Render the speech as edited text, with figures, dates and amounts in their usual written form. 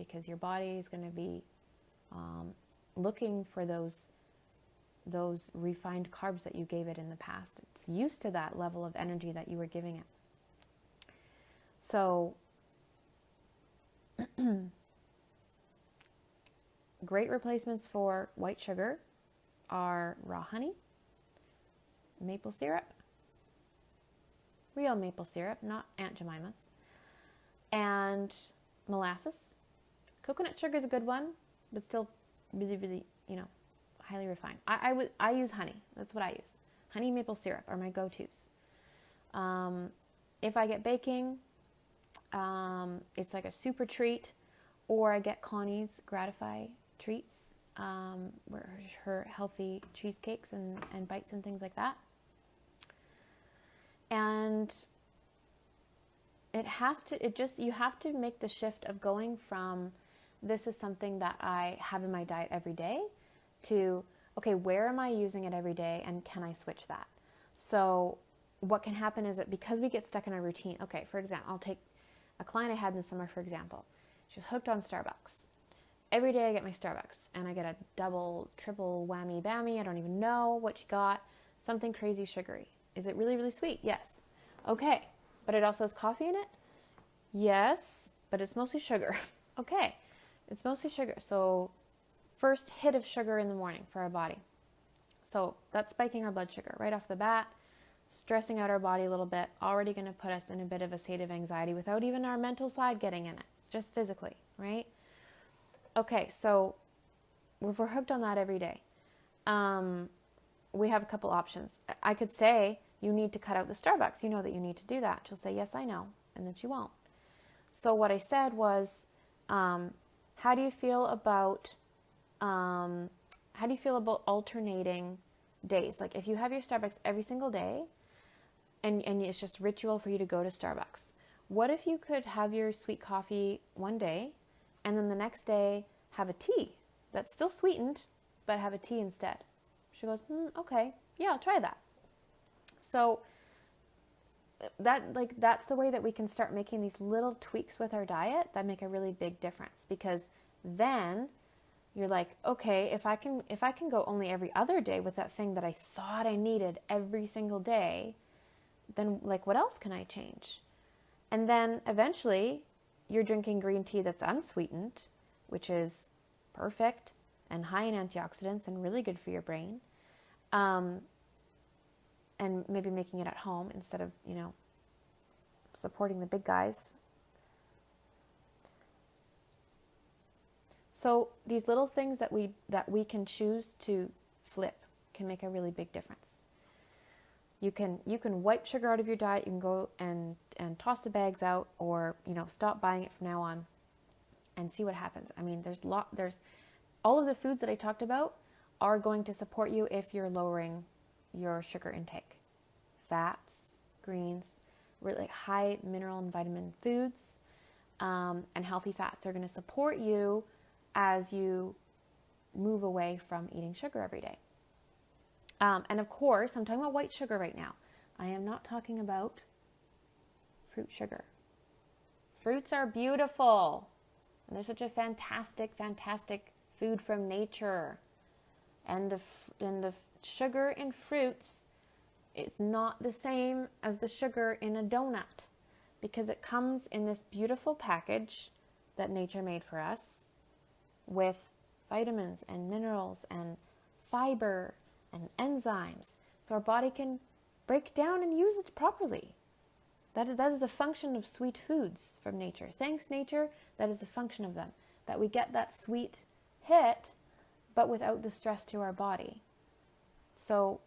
because your body is going to be looking for those refined carbs that you gave it in the past. It's used to that level of energy that you were giving it. So great replacements for white sugar are raw honey, maple syrup, real maple syrup, not Aunt Jemima's, and molasses. Coconut sugar is a good one, but still really, really, highly refined. I use honey. That's what I use. Honey, maple syrup are my go-tos. If I get baking, it's like a super treat, or I get Connie's Gratify treats, her healthy cheesecakes and bites and things like that. And you have to make the shift of going from this is something that I have in my diet every day to, okay, where am I using it every day and can I switch that? So what can happen is that because we get stuck in a routine, okay, for example, I'll take a client I had in the summer, for example. She's hooked on Starbucks. Every day I get my Starbucks and I get a double, triple whammy bammy. I don't even know what she got. Something crazy sugary. Is it really, really sweet? Yes. Okay. But it also has coffee in it? Yes. But it's mostly sugar. Okay. It's mostly sugar. So first hit of sugar in the morning for our body. So that's spiking our blood sugar right off the bat, stressing out our body a little bit, already going to put us in a bit of a state of anxiety without even our mental side getting in it. It's just physically, right? Okay, so if we're hooked on that every day, we have a couple options. I could say, you need to cut out the Starbucks. You know that you need to do that. She'll say, yes, I know. And then she won't. So what I said was, how do you feel about alternating days? Like if you have your Starbucks every single day and it's just ritual for you to go to Starbucks, what if you could have your sweet coffee one day and then the next day have a tea that's still sweetened, but have a tea instead? She goes, okay, yeah, I'll try that. So that's the way that we can start making these little tweaks with our diet that make a really big difference, because then you're like, okay, if I can go only every other day with that thing that I thought I needed every single day, then like what else can I change? And then eventually you're drinking green tea that's unsweetened, which is perfect and high in antioxidants and really good for your brain. And maybe making it at home instead of, supporting the big guys. So these little things that we can choose to flip can make a really big difference. You can wipe sugar out of your diet. You can go and toss the bags out, or stop buying it from now on, and see what happens. I mean, there's all of the foods that I talked about are going to support you if you're lowering your sugar intake. Fats, greens, really high mineral and vitamin foods, and healthy fats are going to support you as you move away from eating sugar every day. And of course, I'm talking about white sugar right now. I am not talking about fruit sugar. Fruits are beautiful. And they're such a fantastic, fantastic food from nature. And the sugar in fruits is not the same as the sugar in a donut, because it comes in this beautiful package that nature made for us with vitamins and minerals and fiber and enzymes, so our body can break down and use it properly. That is the function of sweet foods from nature. Thanks, nature, that is the function of them, that we get that sweet hit, but without the stress to our body. So